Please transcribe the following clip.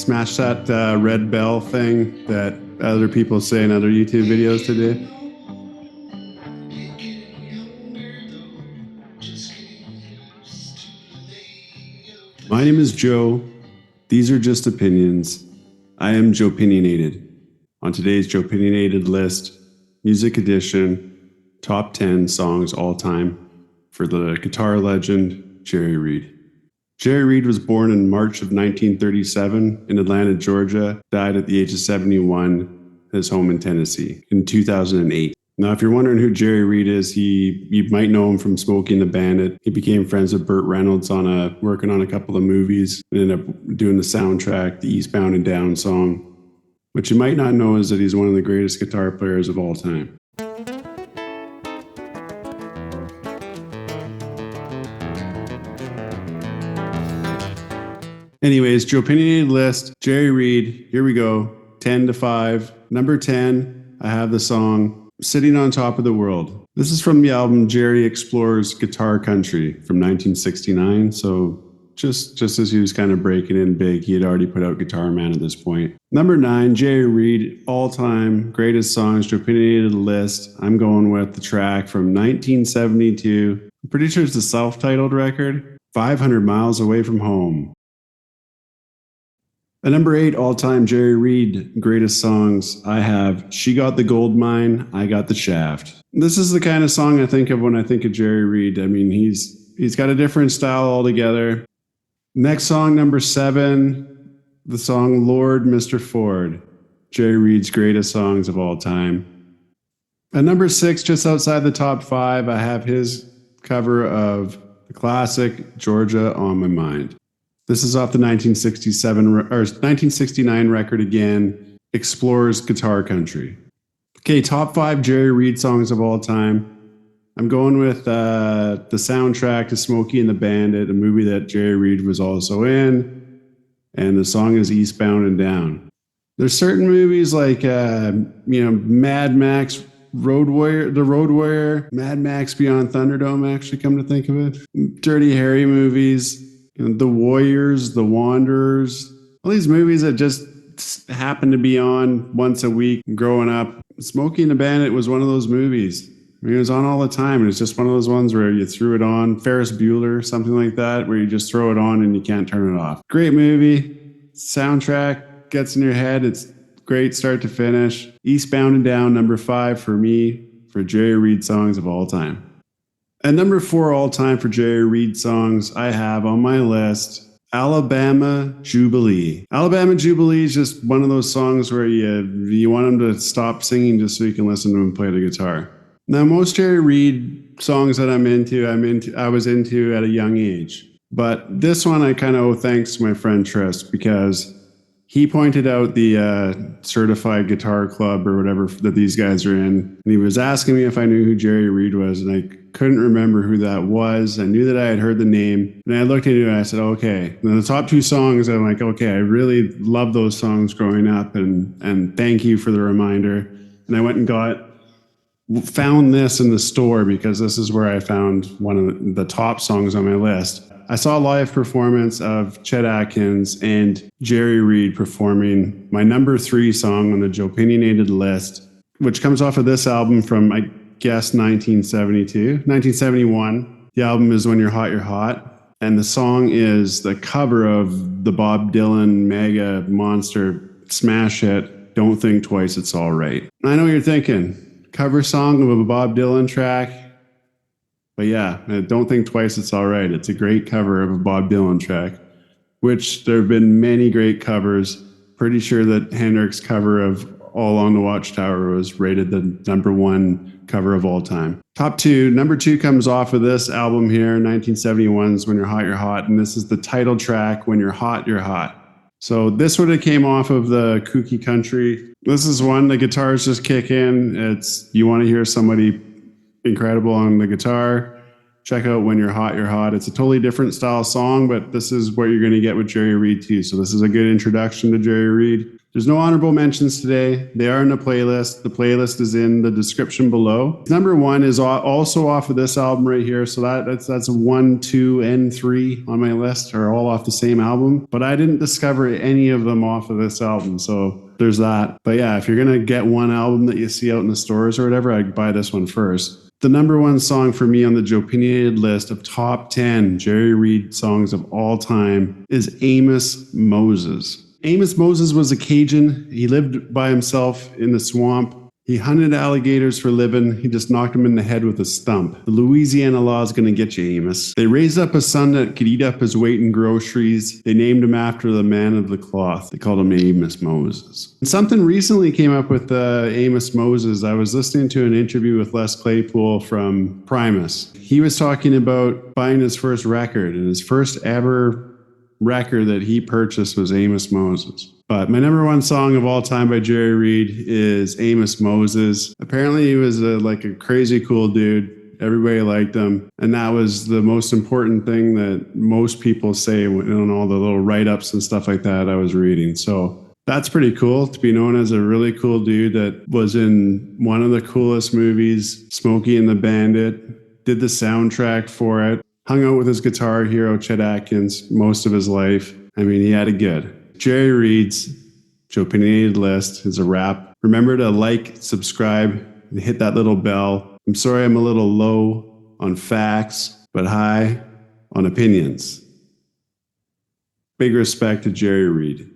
Smash that red bell thing that other people say in other YouTube videos to do. My name is Joe. These are just opinions. I am Joepinionated. On today's Joepinionated List, Music Edition, Top 10 Songs All Time for the guitar legend JerryReed. JerryReed was born in March of 1937 in Atlanta, Georgia, died at the age of 71 at his home in Tennessee in 2008. Now, if you're wondering who JerryReed is, you might know him from Smokey and the Bandit. He became friends with Burt Reynolds working on a couple of movies, and ended up doing the soundtrack, the Eastbound and Down song. What you might not know is that he's one of the greatest guitar players of all time. Anyways, Joepinionated List, JerryReed, here we go, 10 to 5. Number 10, I have the song Sitting on Top of the World. This is from the album Jerry Explores Guitar Country from 1969, so just as he was kind of breaking in big, he had already put out Guitar Man at this point. Number 9, JerryReed, all-time greatest songs, Joepinionated List. I'm going with the track from 1972. I'm pretty sure it's the self-titled record, 500 Miles Away from Home. At number 8, all-time JerryReed greatest songs, I have She Got the Gold Mine, I Got the Shaft. This is the kind of song I think of when I think of JerryReed. I mean, he's got a different style altogether. Next song, number 7, the song Lord, Mr. Ford, JerryReed's greatest songs of all time. At number 6, just outside the top 5, I have his cover of the classic Georgia on My Mind. This is off the 1969 record again, Explores Guitar Country. Okay, top 5 JerryReed songs of all time. I'm going with the soundtrack to Smokey and the Bandit, a movie that JerryReed was also in, and the song is Eastbound and Down. There's certain movies like Mad Max, Road Warrior, Mad Max Beyond Thunderdome, actually, come to think of it. Dirty Harry movies. The Warriors, The Wanderers, all these movies that just happened to be on once a week growing up. Smokey and the Bandit was one of those movies. I mean, it was on all the time, and it's just one of those ones where you threw it on. Ferris Bueller, something like that, where you just throw it on and you can't turn it off. Great movie. Soundtrack gets in your head. It's great start to finish. Eastbound and Down, number 5 for me, for JerryReed songs of all time. At number 4 all time for JerryReed songs, I have on my list Alabama Jubilee. Alabama Jubilee is just one of those songs where you want him to stop singing just so you can listen to him play the guitar. Now, most JerryReed songs that I was into at a young age. But this one I kind of owe thanks to my friend Trist, because he pointed out the certified guitar club or whatever that these guys are in. And he was asking me if I knew who JerryReed was, and I couldn't remember who that was. I knew that I had heard the name, and I looked into it and I said, okay. And the top 2 songs, I'm like, okay, I really loved those songs growing up, and thank you for the reminder. And I went and found this in the store, because this is where I found one of the top songs on my list. I saw a live performance of Chet Atkins and JerryReed performing my number 3 song on the Joepinionated List, which comes off of this album from, I guess, 1971. The album is When You're Hot, You're Hot. And the song is the cover of the Bob Dylan mega monster smash hit, Don't Think Twice, It's All Right. I know what you're thinking. Cover song of a Bob Dylan track. But yeah, Don't Think Twice, It's All Right. It's a great cover of a Bob Dylan track, which there have been many great covers. Pretty sure that Hendrix's cover of All Along the Watchtower was rated the number 1 cover of all time. Top 2, number 2 comes off of this album here, 1971's When You're Hot, You're Hot, and this is the title track, When You're Hot, You're Hot. So this would have came off of the Kooky Country. This is one, the guitars just kick in. You want to hear somebody incredible on the guitar. check out When You're Hot, You're Hot. It's a totally different style song, but this is what you're going to get with JerryReed too. So this is a good introduction to JerryReed. There's no honorable mentions today. They are in the playlist. The playlist is in the description below. Number 1 is also off of this album right here. So that's a 1, 2, and 3 on my list are all off the same album. But I didn't discover any of them off of this album. So there's that. But yeah, if you're going to get one album that you see out in the stores or whatever, I'd buy this one first. The number 1 song for me on the Joepinionated list of top 10 JerryReed songs of all time is Amos Moses. Amos Moses was a Cajun. He lived by himself in the swamp. He hunted alligators for a living. He just knocked him in the head with a stump. The Louisiana law is going to get you, Amos. They raised up a son that could eat up his weight in groceries. They named him after the man of the cloth. They called him Amos Moses. And something recently came up with Amos Moses. I was listening to an interview with Les Claypool from Primus. He was talking about buying his first record, and his first ever record that he purchased was Amos Moses. But my number 1 song of all time by JerryReed is Amos Moses. Apparently he was a crazy cool dude. Everybody liked him. And that was the most important thing that most people say on all the little write-ups and stuff like that I was reading. So that's pretty cool to be known as a really cool dude that was in one of the coolest movies, Smokey and the Bandit, did the soundtrack for it. Hung out with his guitar hero, Chet Atkins, most of his life. I mean, he had it good. JerryReed's Joepinionated List is a wrap. Remember to like, subscribe, and hit that little bell. I'm sorry I'm a little low on facts, but high on opinions. Big respect to JerryReed.